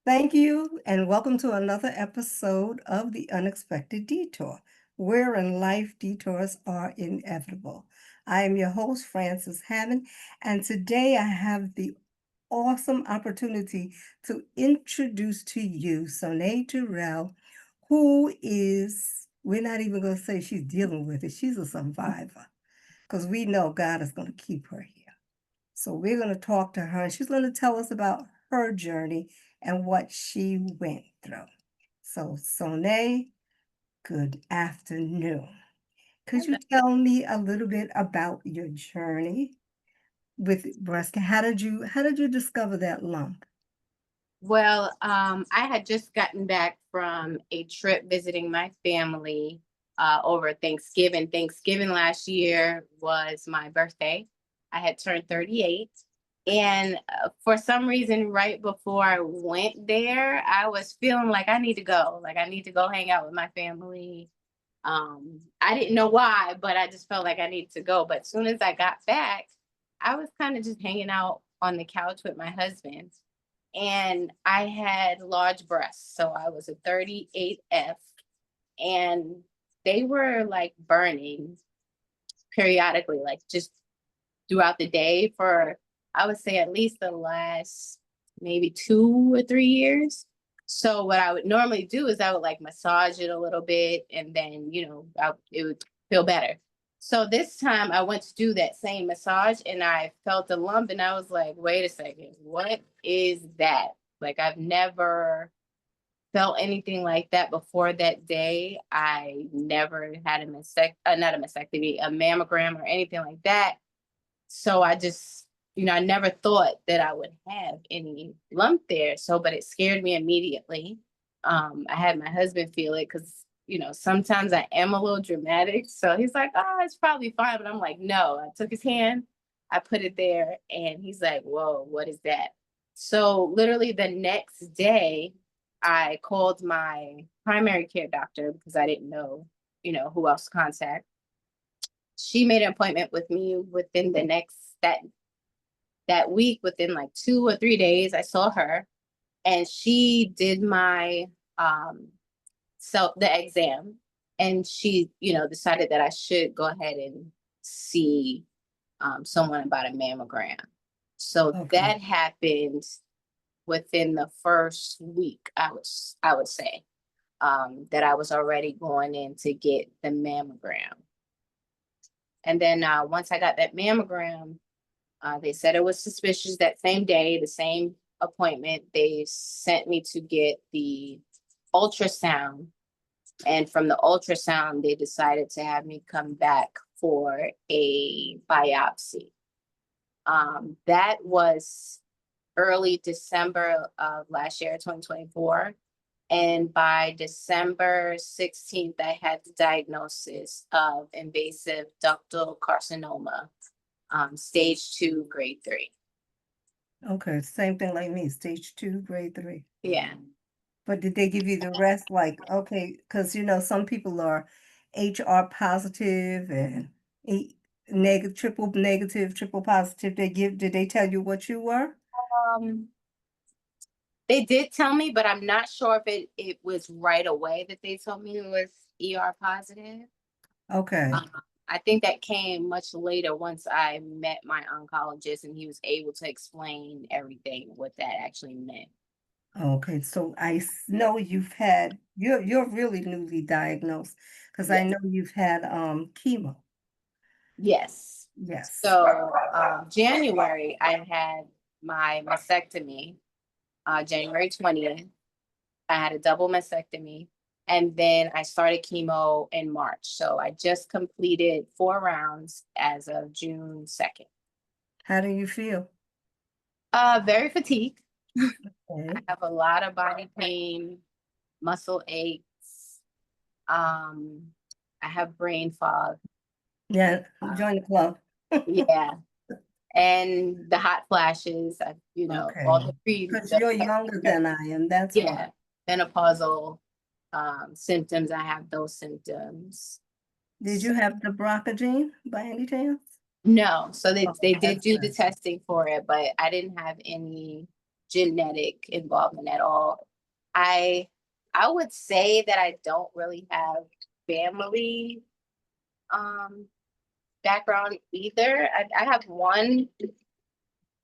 Thank you, and welcome to another episode of the Unexpected Detour, where in life detours are inevitable. I am your host, Frances Hammond, and today I have the awesome opportunity to introduce to you Sonet Teruel, who is, we're not even going to say she's dealing with it, she's a survivor, because we know God is going to keep her here. So we're going to talk to her, and she's going to tell us about her journey and what she went through. So, Sonet, good afternoon. Could you tell me a little bit about your journey with breast cancer? How did you discover that lump? Well, I had just gotten back from a trip visiting my family over Thanksgiving. Thanksgiving last year was my birthday. I had turned 38. And for some reason, right before I went there, I was feeling like I need to go. Like I need to go hang out with my family. I didn't know why, but I just felt like I needed to go. But as soon as I got back, I was kind of just hanging out on the couch with my husband and I had large breasts. So I was a 38F and they were like burning periodically, like just throughout the day for, I would say, at least the last maybe 2 or 3 years. So what I would normally do is I would like massage it a little bit and then, it would feel better. So this time I went to do that same massage and I felt a lump and I was like, wait a second, what is that? Like I've never felt anything like that before that day. I never had not a mastectomy, a mammogram or anything like that. So I just, I never thought that I would have any lump there. So, but it scared me immediately. I had my husband feel it because, sometimes I am a little dramatic. So he's like, oh, it's probably fine. But I'm like, no, I took his hand, I put it there, and he's like, whoa, what is that? So literally the next day, I called my primary care doctor because I didn't know, who else to contact. She made an appointment with me within the next that week. Within like 2 or 3 days I saw her and she did my the exam, and she decided that I should go ahead and see someone about a mammogram. So Okay. that happened within the first week. I would say that I was already going in to get the mammogram. And then once I got that mammogram, they said it was suspicious that same day, the same appointment. They sent me to get the ultrasound. And from the ultrasound, they decided to have me come back for a biopsy. That was early December of last year, 2024. And by December 16th, I had the diagnosis of invasive ductal carcinoma, stage 2, grade 3. Okay, same thing like me, stage 2, grade 3. Yeah. But did they give you the rest? Like, okay, because some people are HR positive and negative, triple negative, triple positive. Did they tell you what you were? Um, they did tell me, but I'm not sure if it was right away that they told me it was ER positive. Okay. Um, I think that came much later once I met my oncologist and he was able to explain everything, what that actually meant. Okay, so know you're really newly diagnosed because I Yes. know you've had chemo. Yes. Yes. So January, I had my mastectomy, January 20th. I had a double mastectomy. And then I started chemo in March. So I just completed 4 rounds as of June 2nd. How do you feel? Very fatigued. I Okay. have a lot of body pain, muscle aches. Um, I have brain fog. Yeah, Uh, join the club. yeah. And the hot flashes, all Okay. the pre, Because you're younger than I am, that's why. yeah, menopausal symptoms. I have those symptoms. Did you have the BRCA gene by any chance? No, so they Okay, did that's do the good. testing for it, but I didn't have any. genetic involvement at all. I I would say that I don't really have family um background either. I have one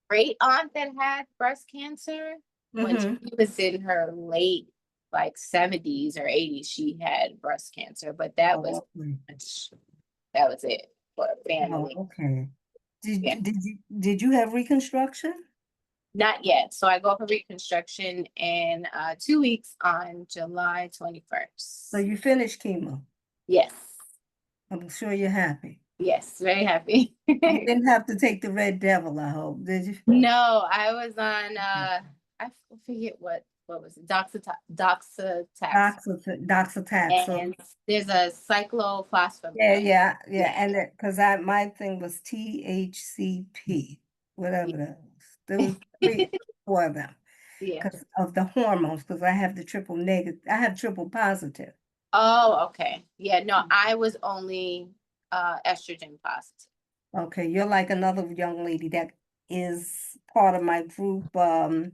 great aunt that had breast cancer when she Mm-hmm. was in her late like 70s or 80s. She had breast cancer, but that was Oh, okay. that was it for Oh, family. okay. Yeah. Did you have reconstruction? Not yet. So I go for reconstruction in 2 weeks on July So 21st. you finished chemo. Yes. I'm sure you're happy. Yes. Very happy. You didn't have to take the Red Devil, I hope, did you? No, I was on I forget what was it? Doxatax. Doxataxel. And there's a Yeah, cyclophosphamide. yeah, yeah. Yeah. And because my thing was THCP, whatever that was. There Yeah. was three, four of them Yeah. because of the hormones, because I have the triple negative, I have triple positive. Oh, okay. Yeah, no, I was only estrogen positive. Okay, you're like another young lady that is part of my group, the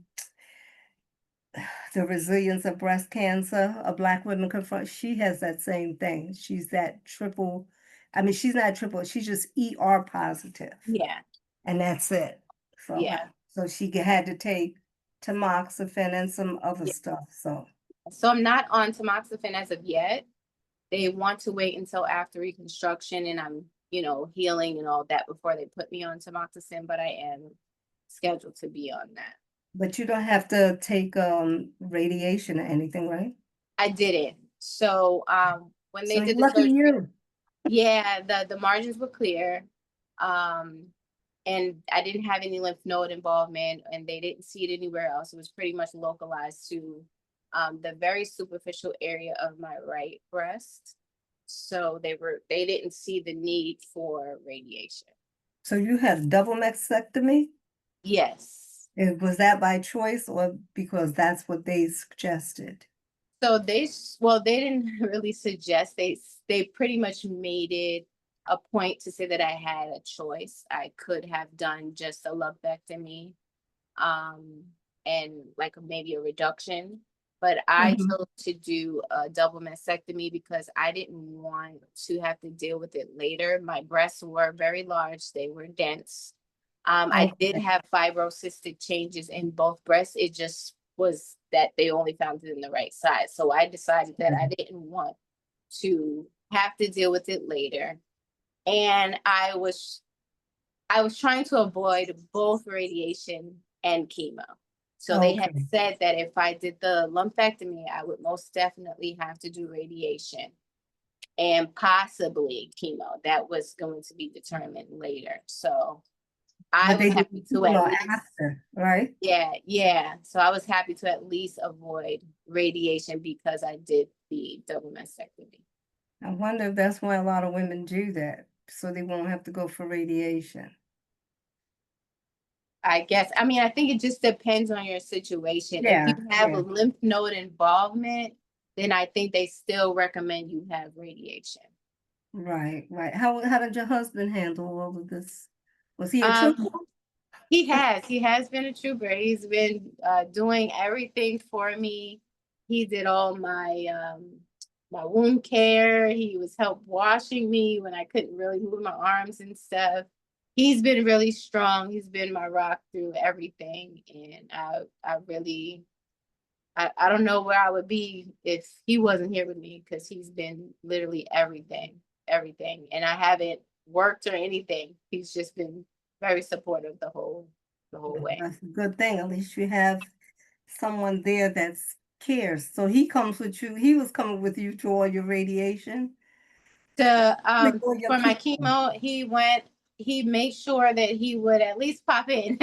resilience of breast cancer, a Black women confront. She has that same thing. She's that triple, I mean, she's not triple, she's just ER positive. Yeah. And that's it. So, Yeah. so she had to take tamoxifen and some other Yeah. stuff. So, So I'm not on tamoxifen as of yet. They want to wait until after reconstruction and I'm, healing and all that before they put me on tamoxifen, but I am scheduled to be on that. but you don't have to take radiation or anything, right? I didn't. So when they So did the lucky surgery, you. yeah, the margins were clear. Um, and I didn't have any lymph node involvement and they didn't see it anywhere else. It was pretty much localized to the very superficial area of my right breast. So they didn't see the need for radiation. So you had double mastectomy? Yes. Was that by choice or because that's what they suggested? So they didn't really suggest they pretty much made it a point to say that I had a choice. I could have done just a lumpectomy, um, and like maybe a reduction, but I Mhm. chose to do a double mastectomy because I didn't want to have to deal with it later. My breasts were very large; they were dense. I did Okay. have fibrocystic changes in both breasts. It just was that they only found it in the right size. So I decided that I didn't want to have to deal with it later. And I was trying to avoid both radiation and chemo. So they had Okay. said that if I did the lumpectomy, I would most definitely have to do radiation and possibly chemo. That was going to be determined later. So I But was they did happy to at chemo least, after, right? yeah, yeah. So I was happy to at least avoid radiation because I did the double mastectomy. I wonder if that's why a lot of women do that, so they won't have to go for radiation. I guess, I mean, I think it just depends on your situation. If you Yeah, have a yeah. lymph node involvement, then I think they still recommend you have radiation. Right, right. How did your husband handle all of this? Was he a Um, trooper? he has been a trooper. He's been doing everything for me. He did all my wound care. He was help washing me when I couldn't really move my arms and stuff. He's been really strong. He's been my rock through everything, and I really I don't know where I would be if he wasn't here with me because he's been literally everything, everything. And I haven't worked or anything. He's just been very supportive the whole way. That's a good thing. At least you have someone there that cares. So he comes with you. He was coming with you to all your radiation, To like all your for my chemo. chemo, he made sure that he would at least pop in.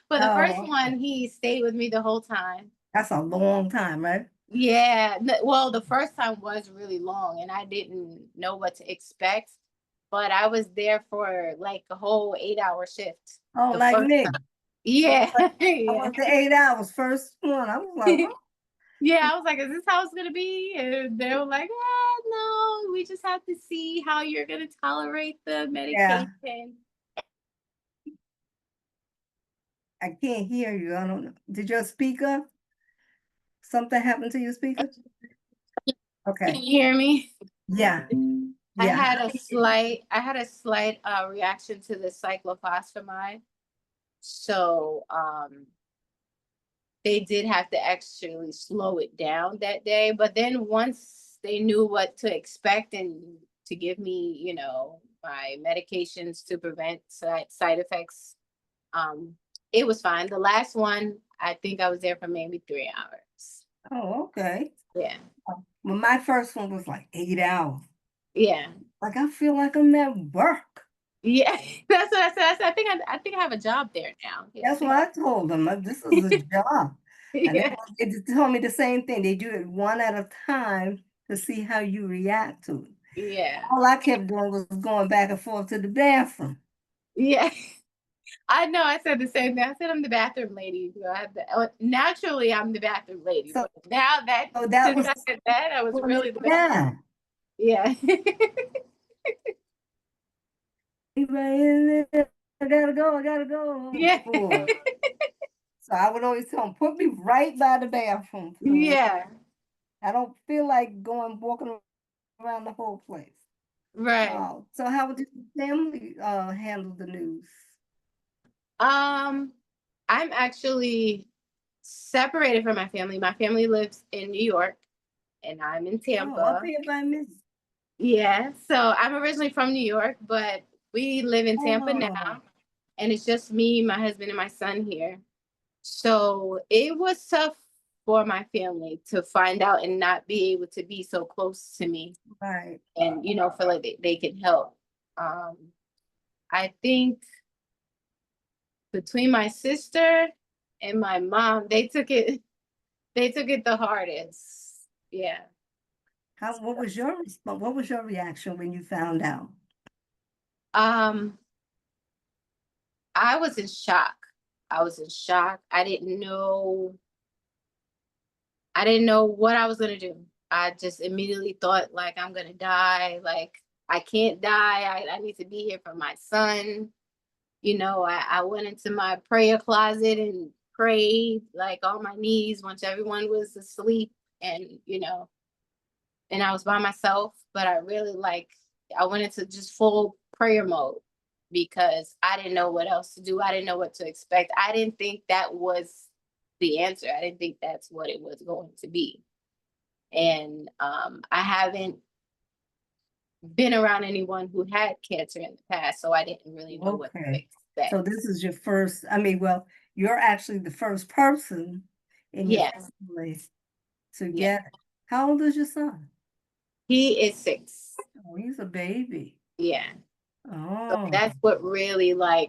For the first Oh, okay. one, he stayed with me the whole time. That's a long time, right? Yeah, well, the first time was really long and I didn't know what to expect, but I was there for like a whole 8-hour shift. Oh, The like first time. me. Yeah, I yeah. went to 8 hours, first one. I was like, Yeah, I was like, is this how it's gonna be? And they were like, no, we just have to see how you're gonna tolerate the yeah. medication. I can't hear you. I don't know. Did your speaker, something happen to your speaker? Can Okay. you hear me? Yeah. I Yeah. had a slight reaction to the cyclophosphamide. So they did have to actually slow it down that day. But then once they knew what to expect and to give me, my medications to prevent side effects, um, it was fine. The last one, I think I was there for maybe 3 hours. Oh, okay. Yeah. Well, my first one was like 8 hours. Yeah. Like I feel like I'm at work. Yeah. That's what I said. I think I have a job there now. Yeah. I That's what think I told them. This is a job. And yeah. they just told me the same thing. They do it one at a time to see how you react to it. Yeah. All I kept doing was going back and forth to the bathroom. Yeah. I know. I said the same thing. I said I'm the bathroom lady. Naturally, I'm the bathroom lady, So, but now that so that since was I said that, I was putting it really the bathroom. down. Yeah. Anybody in there? I gotta go. I gotta go. Yeah. Boy. So I would always tell them, put me right by the bathroom. So Yeah. I don't feel like going walking around the whole place. Right. Oh, so how did your family handle the news? Um, I'm actually separated from my family. My family lives in New York, and I'm in Oh, up Tampa. here by me. Yeah. So I'm originally from New York, but we live in Tampa Oh, now, and it's just me, my husband, and my son here. So it was tough for my family to find out and not be able to be so close to me right. and, feel like they can help. Um, I think between my sister and my mom, they took it the hardest. Yeah. What was your response? What was your reaction when you found out? Um, I was in shock. I was in shock. I didn't know what I was gonna do. I just immediately thought like I'm gonna die. Like I can't die. I need to be here for my son. I went into my prayer closet and prayed like on my knees once everyone was asleep and and I was by myself, but I went into just full prayer mode because I didn't know what else to do. I didn't know what to expect. I didn't think that was the answer. I didn't think that's what it was going to be. And I haven't been around anyone who had cancer in the past, so I didn't really know what to Okay. So expect. this is your first, I mean, well, you're actually the first person in your Yes, family to yeah. get it. How old is your son? He is 6. Oh, he's a baby. Yeah. So Oh, that's what really that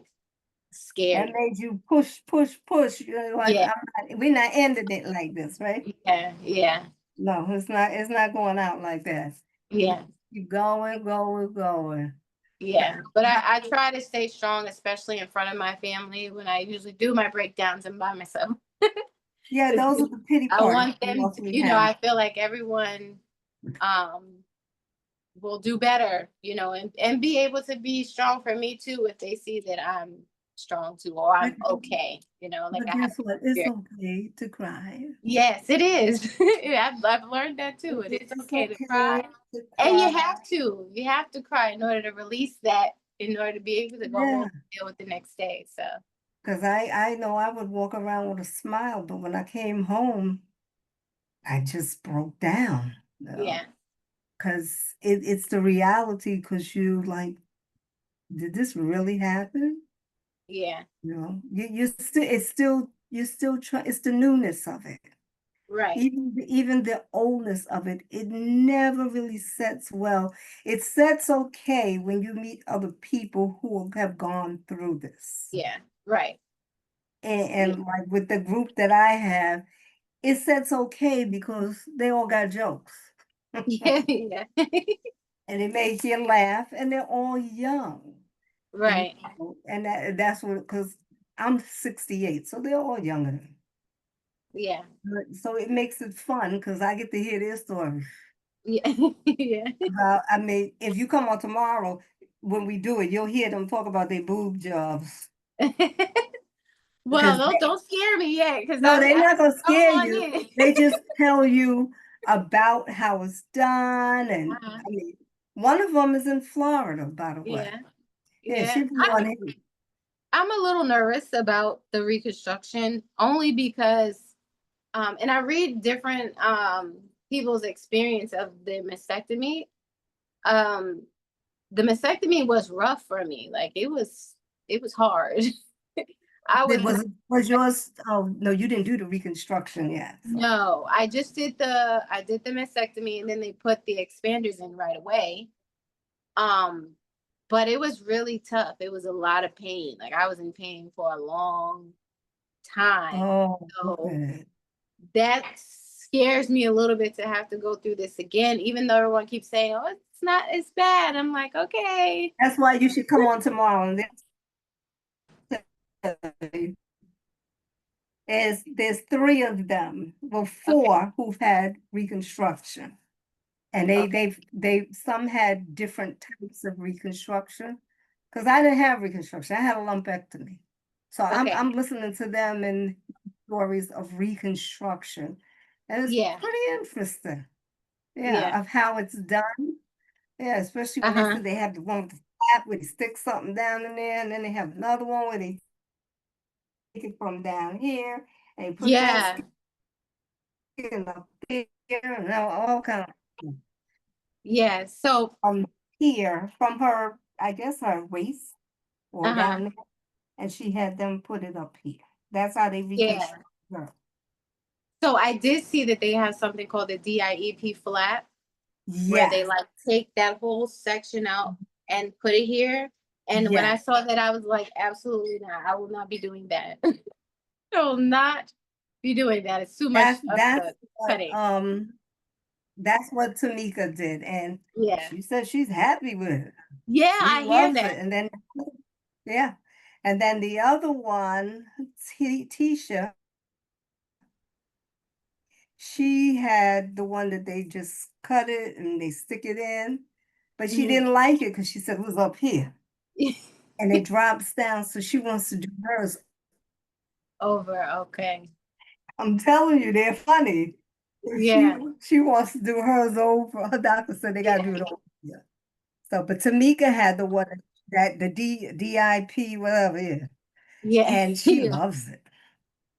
scared me. made you push, push, push. You're like, Yeah, we're not ending it like this, right? yeah, yeah, No, it's not going out like that. You yeah, keep going, going, going. yeah. But I try to stay strong, especially in front of my family when I usually do my breakdowns and by myself. Yeah, 'Cause those are the pity I parties want we them to, mostly have. I feel like everyone um will do better, and be able to be strong for me too if they see that I'm strong too or But, I'm okay, like but I have guess what? It's spirit. okay to cry. Yes, it is. Yeah, I've learned that too. It is It's okay to okay cry. to And cry. you have to cry in order to release that, in order to be able to go home Yeah, and deal with the next day. So because I know I would walk around with a smile, but when I came home, I just broke down. yeah, Because it's the reality. Because you like, did this really happen? yeah, You still it's still you still try. It's the newness of it. right. Even the oldness of it, it never really sets well. It sets okay when you meet other people who have gone through this. Yeah, right. Yeah, And like with the group that I have, it sets okay because they all got jokes. yeah, yeah. And it makes you laugh, and they're all young. You Right. and that's what because I'm 68, so they're all younger than me. Yeah. So it makes it fun because I get to hear their stories. Yeah. Yeah. I mean, if you come on tomorrow when we do it, you'll hear them talk about their boob jobs. Well, because don't scare me yet, because no, they're not gonna go scare on you. in. They just tell you about how it's done, and Uh-huh. I mean, one of them is in Florida, by the way. Yeah, Yeah, yeah. she'll be on it. I'm a little nervous about the reconstruction only because and I read different people's experience of the mastectomy. Um the mastectomy was rough for me. Like it was hard. I It was was yours. Oh no, you didn't do the reconstruction yet. So No, I did the mastectomy and then they put the expanders in right away. Um but it was really tough. It was a lot of pain. Like I was in pain for a long time. oh, So okay. that scares me a little bit to have to go through this again, even though everyone keeps saying, "Oh, it's not as bad." I'm like, okay. That's why you should come on tomorrow and tell you. There's three of them, well, Okay. four who've had reconstruction. And Okay. they some had different types of reconstruction. Because I didn't have reconstruction. I had a lumpectomy. So Okay. I'm listening to them and stories of reconstruction. And it's Yeah. pretty interesting. Yeah. Yeah, of how it's done. Yeah, especially when they Uh-huh. said they have the one with the flap where they stick something down in there, and then they have another one where they take it from down here and they put that Yeah. skin up there and all kind of Yeah. So, here from her, I guess her waist or uh-huh. down there, and she had them put it up here. That's how they Yeah. reconstruct her. So I did see that they have something called the DIEP flap where they Yes, like take that whole section out and put it here. And when I yes. saw that, I was like, absolutely not. I will not be doing that. I will not be doing that. It's too much That's of that's the what cutting. that's what Tamika did, and Yeah. she said she's happy with it. Yeah, She I hear loves it. that. And then yeah, and then the other one, Tisha, she had the one that they just cut it and they stick it in, but she Mhm. didn't like it because she said it was up here and it drops down. So she wants to do hers. Over, okay. I'm telling you, they're funny. She Yeah. she wants to do hers over. Her doctor said they gotta Yeah. do it over here. So, but Tamika had the one that the DIP, whatever it is, Yeah. and she Yeah. loves it.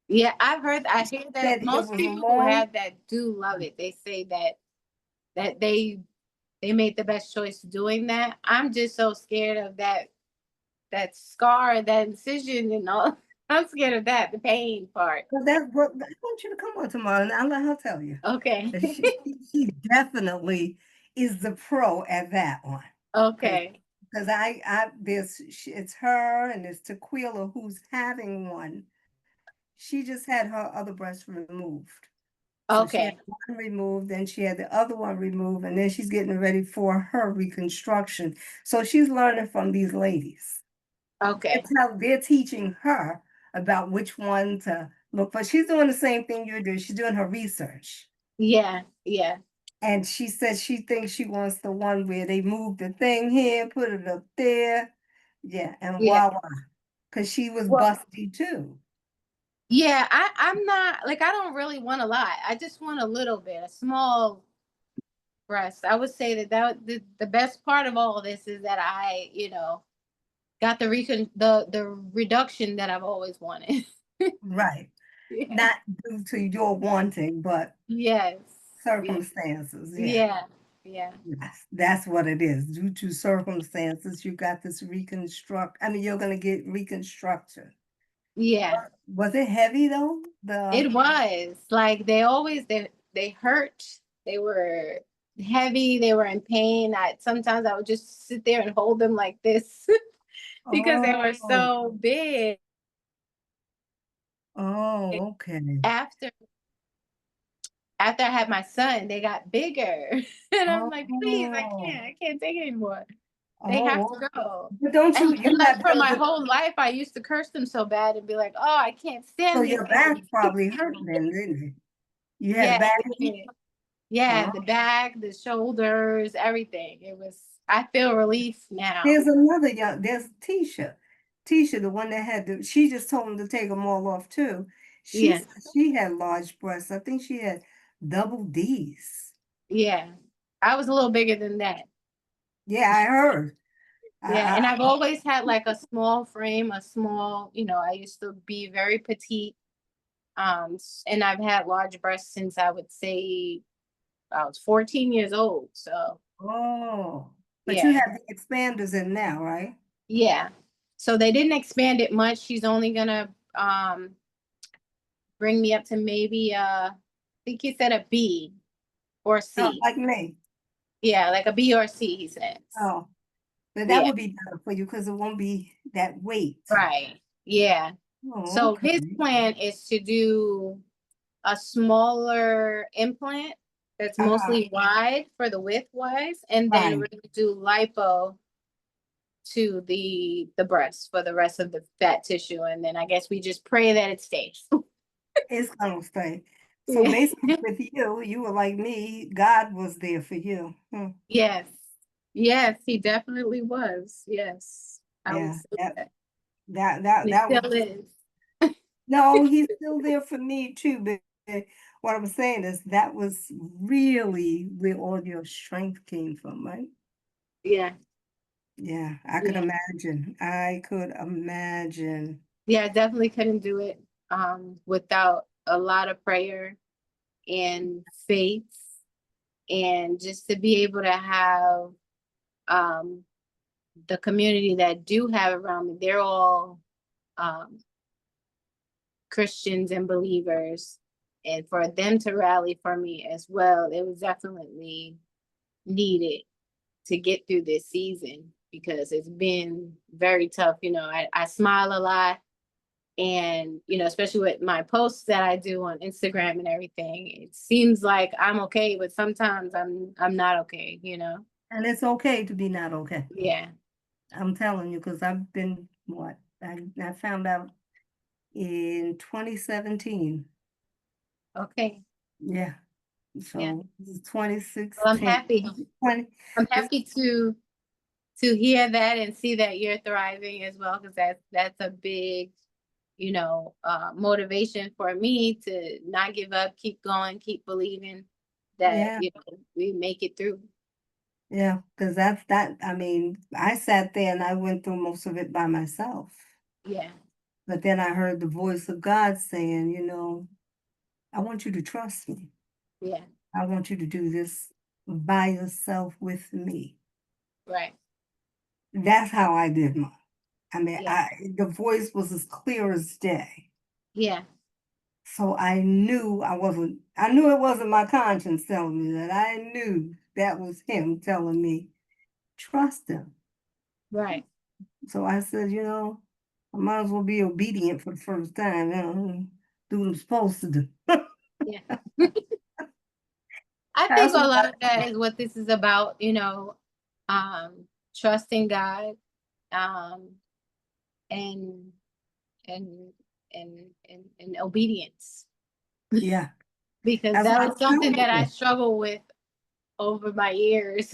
Yeah, I hear that Said it most was people who long. have that do love it. They say that they made the best choice doing that. I'm just so scared of that scar, that incision and all. I'm scared of that, the pain part. Well, that's what I want you to come on tomorrow, and I'll let her tell you. Okay. And she definitely is the pro at that one. Because Okay. it's her and it's Tequila who's having one. She just had her other breast removed. So she had Okay. one removed, then she had the other one removed, and then she's getting ready for her reconstruction. So she's learning from these ladies. Okay. It's how they're teaching her about which one to look for. She's doing the same thing you do. She's doing her research. Yeah. Yeah. And she said she thinks she wants the one where they move the thing here, put it up there. Yeah, and Yeah. voila. Because she was Well, busty too. yeah, I'm not like I don't really want a lot. I just want a little bit, a small breast. I would say the best part of all of this is that I got the reduction that I've always wanted. Right. Yeah. Not due to your wanting, but Yes. Yeah. circumstances. Yeah. Yeah. Yeah. Yes, that's what it is. Due to circumstances, you got this reconstruct. I mean, you're gonna get reconstruction. Yeah. Was it heavy though? The It was like they hurt. They were heavy. They were in pain. Sometimes I would just sit there and hold them like this because they were oh so big. oh okay. After after I had my son, they got bigger. And I'm like, please, Oh I can't take it anymore. They have oh to okay. go. But don't you And like have for those my that, whole life, I used to curse them so bad and be like, oh, I can't so stand this your back baby. probably hurt then, didn't it? You had a Yeah, back? it did. Yeah, Oh. the back, the shoulders, everything. I feel relief now. There's another young, there's Tisha. Tisha, the one that had she just told him to take them all off too. She Yeah, said she had large breasts. I think she had double D's. yeah. I was a little bigger than that. Yeah, I heard. Yeah, I, and I've always had like a small frame, a small, I used to be very petite. And I've had large breasts since I would say I was 14 years old. So oh, but you yeah, have the expanders in now, right? yeah. So they didn't expand it much. She's only gonna bring me up to maybe I think he said a B or Oh, C. like me. Yeah, like a B or C, he says. Oh, but that Yeah, would be better for you because it won't be that weight. right. Yeah. Oh, So his okay. plan is to do a smaller implant that's Uh-huh. mostly wide for the width wise, and then we're Right. gonna do lipo to the breast for the rest of the fat tissue, and then I guess we just pray that it stays. It's gonna stay. So Yeah. basically with you, you were like me, God was there for you. Hmm. Yes. Yes, he definitely was. Yes. I would Yeah, say that that. that that He that was still is. no, he's still there for me too. But what I'm saying is that was really where all your strength came from, right? Yeah. Yeah, I could Yeah. imagine. I could imagine. Yeah, I definitely couldn't do it without a lot of prayer and faith, and just to be able to have um the community that do have around me. They're all um Christians and believers, and for them to rally for me as well, it was definitely needed to get through this season because it's been very tough. I smile a lot, and especially with my posts that I do on Instagram and everything, it seems like I'm okay, but sometimes I'm not okay. And it's okay to be not okay. Yeah. I'm telling you, because I've been what? I found out in 2017. Okay. Yeah. Yeah. So this is Well, I'm 2016. happy. 20, I'm this, happy to hear that and see that you're thriving as well, because that's a big motivation for me to not give up, keep going, keep believing that yeah, we make it through. yeah, because that's that. I mean, I sat there and I went through most of it by myself. Yeah. But then I heard the voice of God saying, I want you to trust me. Yeah. I want you to do this by yourself with me. Right. That's how I did mine. I mean, Yeah. the voice was as clear as day. Yeah. So I knew it wasn't my conscience telling me that. I knew that was him telling me, trust him. Right. So I said, I might as well be obedient for the first time, do what I'm supposed to do. Yeah. I think That's a what lot I of that is what this is about, trusting God, um, and and and obedience, yeah. because That's that why was I something told that I you. struggle with over my years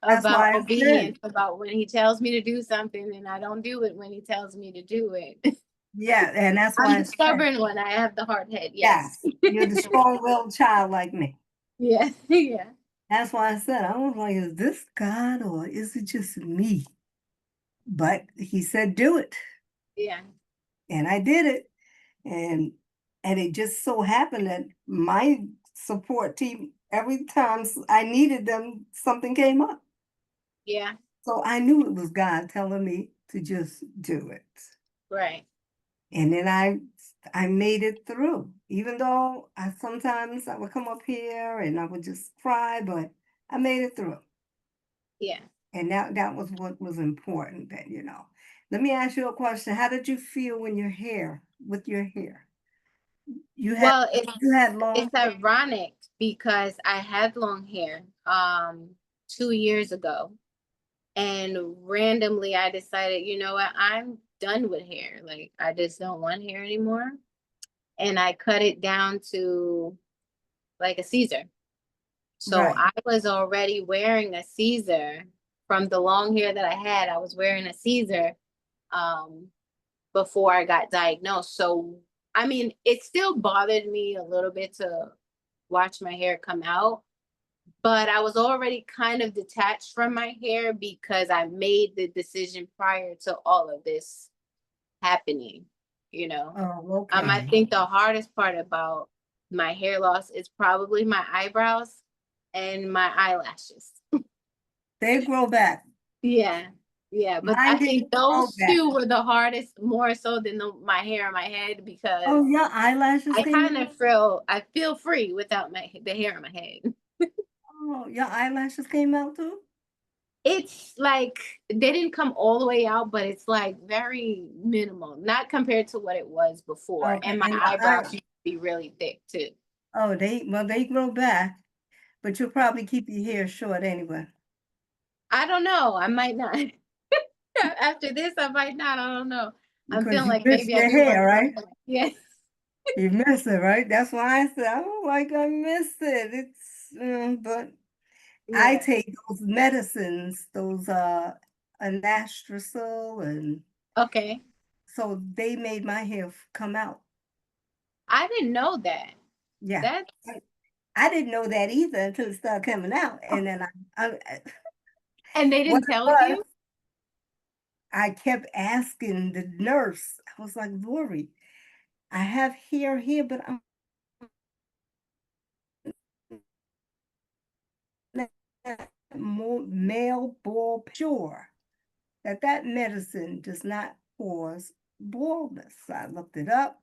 That's about why I said, obedience, about when he tells me to do something and I don't do it when he tells me to do it. yeah, and that's I'm why I the said, stubborn one. I have the hard head. Yes. yes, you're the strong-willed child like me. Yeah. Yeah. That's why I said, I was like, is this God or is it just me? But he said, do it. Yeah. And I did it. And it just so happened that my support team, every time I needed them, something came up. Yeah. So I knew it was God telling me to just do it. Right. And then I made it through. Even though I would come up here and I would just cry, but I made it through. Yeah. And that was what was important that. Let me ask you a question. How did you feel when with your hair? You had Well, you had it's long, ironic because I had long hair 2 years ago, and randomly I decided, you know what, I'm done with hair. Like I just don't want hair anymore. And I cut it down to like a Caesar. So right. I was already wearing a Caesar from the long hair that I had. I was wearing a Caesar um, before I got diagnosed. So, I mean, it still bothered me a little bit to watch my hair come out, but I was already kind of detached from my hair because I made the decision prior to all of this happening, you know. Oh, I okay. think the hardest part about my hair loss is probably my eyebrows and my eyelashes. They grow back. Yeah. Yeah, but Mine I think didn't grow those back. two were the hardest, more so than my hair on my head, Oh, because your eyelashes I came kind out? of I feel free without the hair on my head. Oh, your eyelashes came out too? It's like they didn't come all the way out, but it's like very minimal, not compared to what it was before. Okay, And my and your eye eyebrows used to be really thick too. oh, they grow back, but you'll probably keep your hair short anyway. I don't know. I might not. After this, I might not. I don't know. I'm Because feeling you like miss maybe I your do want hair, to grow right? it back. Yeah. You miss it, right? That's why I said, I don't like I miss it. But I Yeah. take those medicines, those anastrozole, and Okay. so they made my hair come out. I didn't know that. Yeah. That's I didn't know that either until it started coming out. And then and they what didn't it tell was, you? I kept asking the nurse. I was like, Lori, I have hair here, but I'm not more male bald sure that medicine does not cause baldness. So I looked it up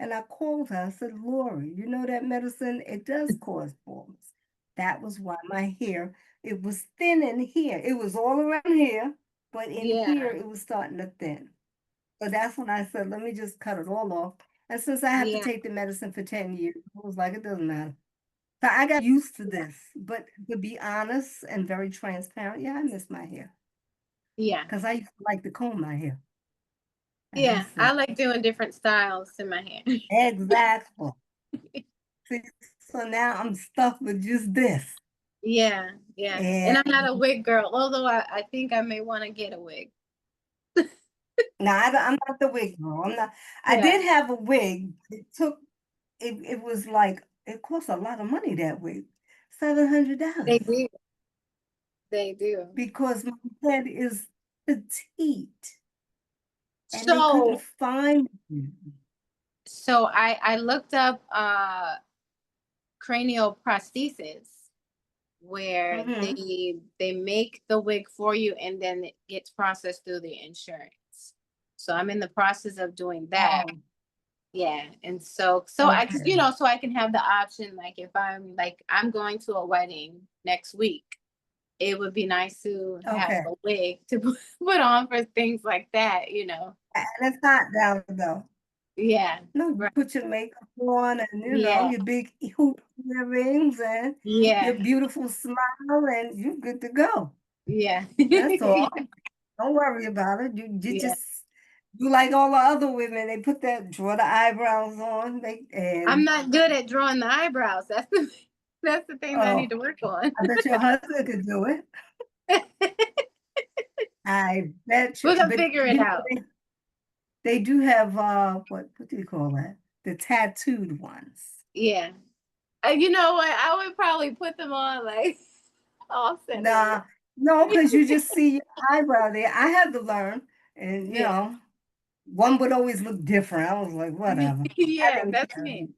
and I called her. I said, Lori, you know that medicine, it does cause baldness. That was why my hair, it was thin in here. It was all around here, but in here Yeah. it was starting to thin. So that's when I said, let me just cut it all off. And since I have to Yeah. take the medicine for 10 years, I was like, it doesn't matter. So I got used to this. But to be honest and very transparent, yeah, I miss my hair. Yeah. Because I used to like to comb my hair. And Yeah. that's I it. like doing different styles to my hair. Exactly. See, so now I'm stuck with just this. Yeah. Yeah. And And I'm not a wig girl, although I think I may want to get a wig. now I'm not the wig girl. I'm not. I Yeah. did have a wig. It was like, it cost a lot of money, that wig. They $700. do. They do. Because my head is petite and they couldn't So find me. I looked up cranial prosthesis where Hmm. they make the wig for you and then it gets processed through the insurance. So I'm in the process of doing that. Oh, Yeah. And so I okay. so I can have the option, like if I'm going to a wedding next week, it would be nice to have Okay. a wig to put on for things like that. And it's hot down though. Yeah. No, you Right. put your makeup on and Yeah. your big hoop earrings and your Yeah. beautiful smile and you're good to go. Yeah. That's all. Don't worry about it. You Yeah. just you like all the other women. They put that draw the eyebrows on. I'm And not good at drawing the eyebrows. That's the thing that I need oh, to work on. I bet your husband could do it. I bet you. We're gonna But figure it out. they do have what do you call that? The tattooed ones. Yeah. You know what? I would probably put them on like all set and Nah, no, because you just see your eyebrow there. I had to learn, and yeah. one would always look different. I was like, whatever. I Yeah, didn't that's care. me.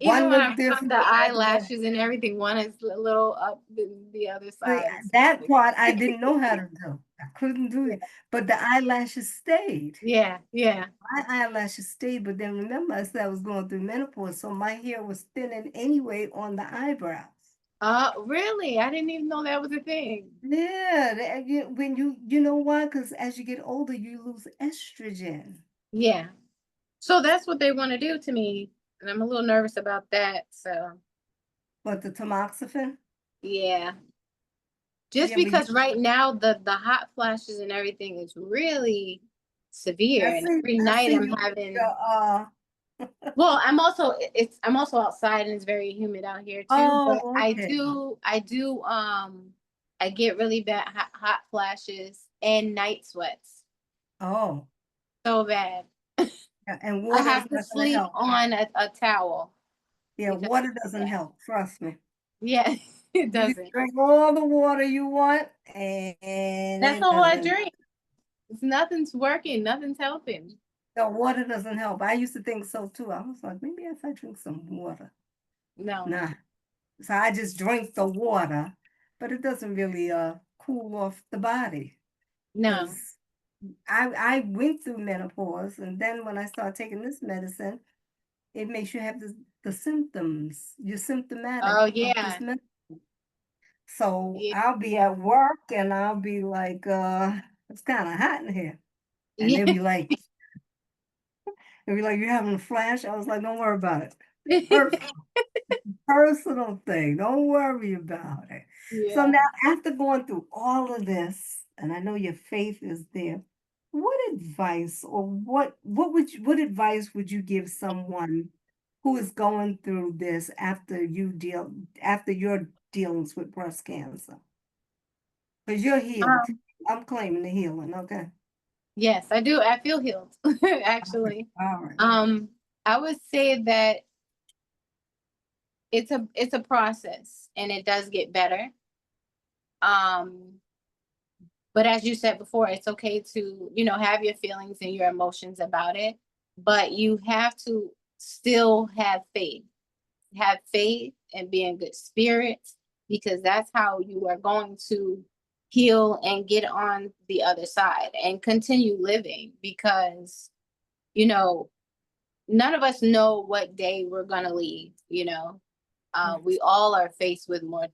Even One when I looked put on different, the the other one. eyelashes and everything, one is a little up than the other See, side. that part I didn't know how to do. I couldn't do Yeah. it. But the eyelashes stayed. Yeah, yeah. My eyelashes stayed, but then remember I said I was going through menopause, so my hair was thinning anyway on the eyebrows. Really? I didn't even know that was a thing. Yeah, when you know why? Because as you get older, you lose estrogen. Yeah. So that's what they want to do to me, and I'm a little nervous about that. So But the tamoxifen, yeah, just yeah, but you because right now the hot flashes and everything is really severe, and every I night see I'm you with having. your Well, I'm also outside and it's very humid out here too. But oh, okay. I get really bad hot flashes and night sweats. Oh, so bad. yeah, and I water is have to not gonna sleep help. on a towel Yeah, because water it's so doesn't bad. help, trust me. Yeah, it You can doesn't. drink all the water you want, and That's it all I doesn't. drink. It's nothing's working, nothing's helping. No, water doesn't help. I used to think so too. I was like, maybe if I drink some water. No, Nah. So I just drink the water, but it doesn't really cool off the body. no. Because I went through menopause, and then when I started taking this medicine, it makes you have the symptoms. You're symptomatic Oh of this yeah, medicine. So yeah, I'll be at work and I'll be like, it's kind of hot in here. And yeah. they'll be like, you're having a flash? I was like, don't worry about it. Personal thing. Don't worry about it. So Yeah. now, after going through all of this, and I know your faith is there, what advice or what advice would you give someone who is going through this after your dealings with breast cancer? Because you're healed. Um, I'm claiming the healing. Okay. yes, I do. I feel healed, All right. actually. All right. Um, I would say that it's a process and it does get better. Um, but as you said before, it's okay to, have your feelings and your emotions about it, but you have to still have faith and be in good spirits, because that's how you are going to heal and get on the other side and continue living, because you know none of us know what day we're going to leave. We Yes. all are faced with more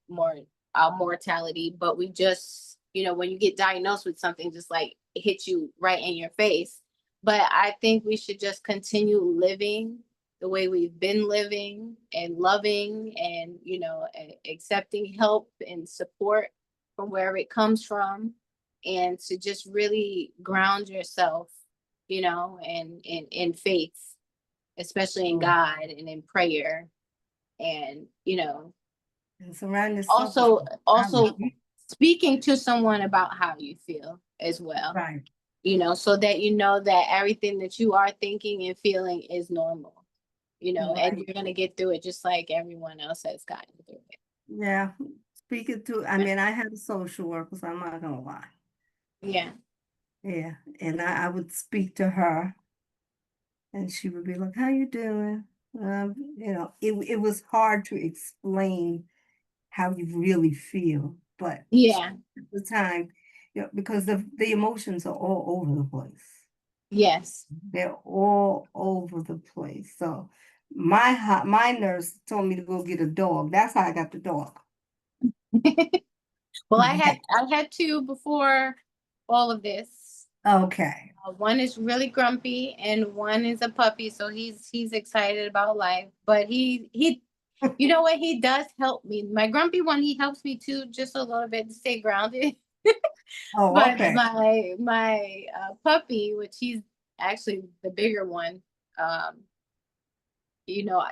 mortality, but we just, when you get diagnosed with something, just like it hits you right in your face. But I think we should just continue living the way we've been living, and loving, and accepting help and support from wherever it comes from, and to just really ground yourself, and in faith, especially in Oh, God and in prayer, and and surround yourself with also family. speaking to someone about how you feel as well, Right. so that you know that everything that you are thinking and feeling is normal, and Right. you're going to get through it just like everyone else has gotten through it. Yeah. Speaking to, I mean, I had a social worker, so I'm not gonna lie. Yeah. Yeah. And I would speak to her and she would be like, how you doing? It was hard to explain how you really feel, but Yeah. at the time, because the emotions are all over the place. Yes. They're all over the place. So my nurse told me to go get a dog. That's how I got the dog. Well, I had two before all of this. Okay. One is really grumpy, and one is a puppy, so he's excited about life. But he, you know what? He does help me. My grumpy one, he helps me too, just a little bit to stay grounded. Oh, But okay. my puppy, which he's actually the bigger one, um,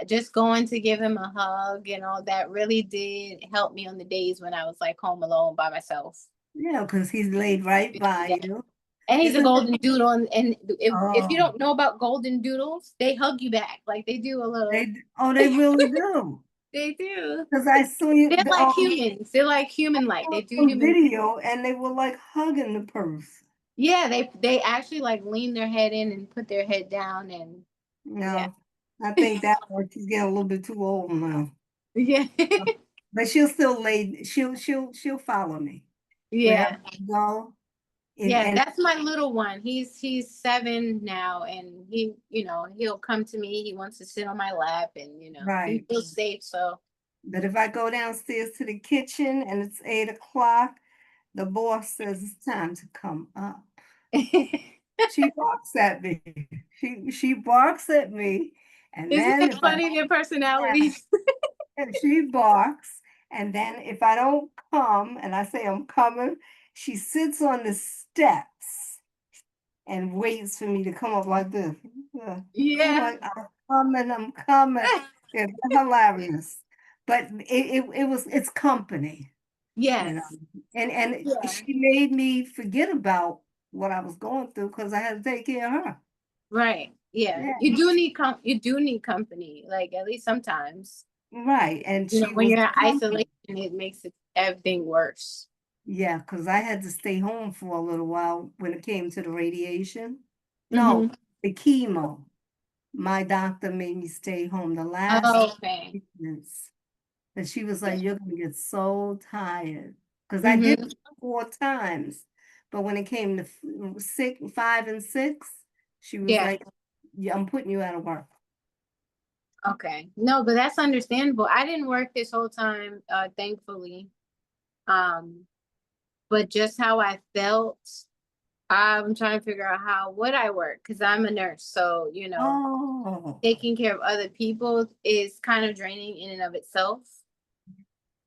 just going to give him a hug and all that really did help me on the days when I was like home alone by myself. Yeah, because he's laid right by Yeah. you. And he's a Isn't golden doodle, and if you oh don't know about golden doodles, they hug you back. Like they do a little. they really do. They do. Because I saw you They're like humans. They're like human like. They do on human. video and they were like hugging the person. Yeah, they actually like lean their head in and put their head down, and yeah. No, I think that one she's getting a little bit too old now. Yeah. But she'll still lay. She'll follow me wherever Yeah. I go. Yeah, And that's my little one. He's 7 now, and he'll come to me. He wants to sit on my lap, and he right. feels safe. So But if I go downstairs to the kitchen and it's 8 o'clock, the boss says it's time to come up. She barks at me. She barks at me, and isn't then that if I funny? Their don't, yeah, personalities. and she barks, and then if I don't come and I say I'm coming, she sits on the steps and waits for me to come up like this. Yeah. I'm Yeah. like, I'm coming, I'm coming. Yeah, they're hilarious. But it's you know. Yes. And Yeah. she made me forget about what I was going through because I had to take care of her. Right. Yeah. Yeah, You do need company, like at least sometimes. right. And You know, she when was you're in company. isolation, it makes it everything worse. Yeah, because I had to stay home for a little while when it came to the radiation. No, Mm-hmm. the chemo. My doctor made me stay home the last Okay. treatments. And she was like, you're gonna get so tired. Because I did Mm-hmm. it 4 times. But when it came to 5 and 6, she was Yeah. like, yeah, I'm putting you out of work. Okay. No, but that's understandable. I didn't work this whole time, thankfully. Um, but just how I felt, I'm trying to figure out how would I work because I'm a nurse. So, Oh, taking care of other people is kind of draining in and of itself.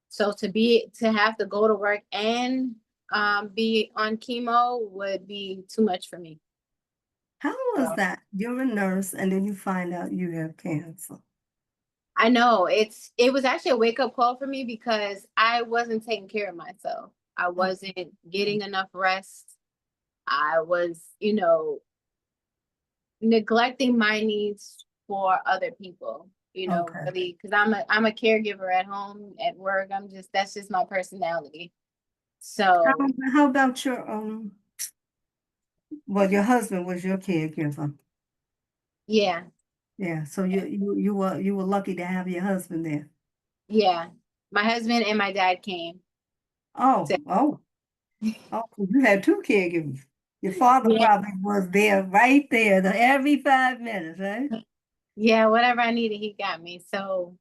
So to have to go to work and be on chemo would be too much for me. how was So that? You're a nurse and then you find out you have cancer. I know it was actually a wake up call for me because I wasn't taking care of myself. I Oh, wasn't getting enough rest. I was, neglecting my needs for other people, okay. really, because I'm a caregiver at home, at work. That's just my personality. How, So how about your well, your husband was your caregiver. yeah, Yeah, so you were lucky to have your husband there. yeah. My husband and my dad came Oh, to oh, oh, so you had two caregivers. Your father yeah, probably was there right there every 5 minutes, right? yeah, whatever I needed, he got me. So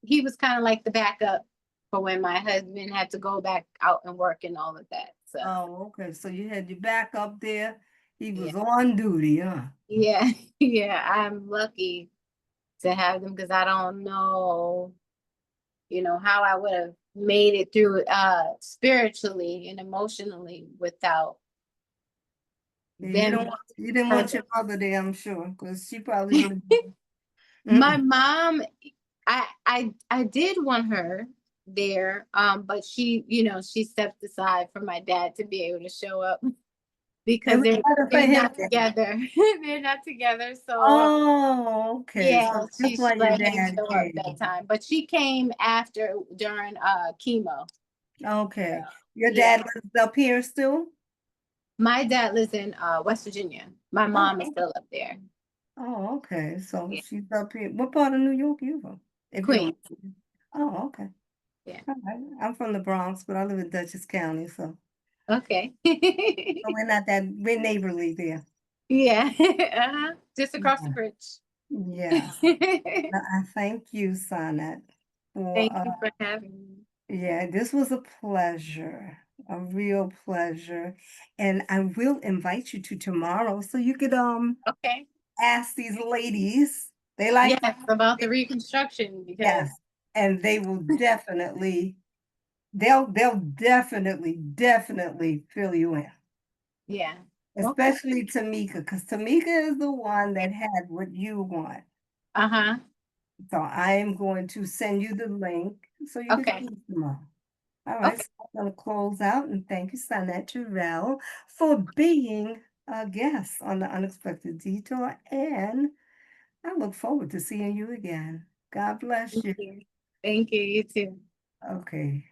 he was kind of like the backup for when my husband had to go back out and work and all of that. So Oh, okay. So you had your back up there. He yeah, was on duty, huh? yeah, yeah. I'm lucky to have them because I don't know, how I would have made it through spiritually and emotionally without You them don't want, you didn't want present. your mother there, I'm sure, because she probably would have. My Mm-mm. mom, I did want her there, but she stepped aside for my dad to be able to show up It because was better for they're him not then. together. They're not together. So Oh, okay. yeah, So that's she why your let him dad show up that came. time. But she came after during chemo. Okay. Your Yeah. dad lives up here still? My dad lives in West Virginia. My mom is Oh, still up there. oh, okay. So Yeah. she's up here. What part of New York you from? If you Queen. don't. Oh, okay. Yeah. All right. I'm from the Bronx, but I live in Dutchess County, Okay. so we're neighborly there. Yeah. Just across the Yeah. bridge. Yes. I thank you, Sonnet, for Thank you for having me. yeah, this was a pleasure, a real pleasure. And I will invite you to tomorrow so you could Okay. ask these ladies. They like Yes, about the reconstruction because yes, and they will definitely they'll definitely fill you in. yeah. Okay. Especially Tamika, because Tamika is the one that had what you want. Uh-huh. So I am going to send you the link so you can Okay. see it tomorrow. All right, Okay. so I'm going to close out and thank you, Sonet Teruel, for being a guest on the Unexpected Detour. And I look forward to seeing you again. God bless Thank you. you. Thank you. You too. Okay.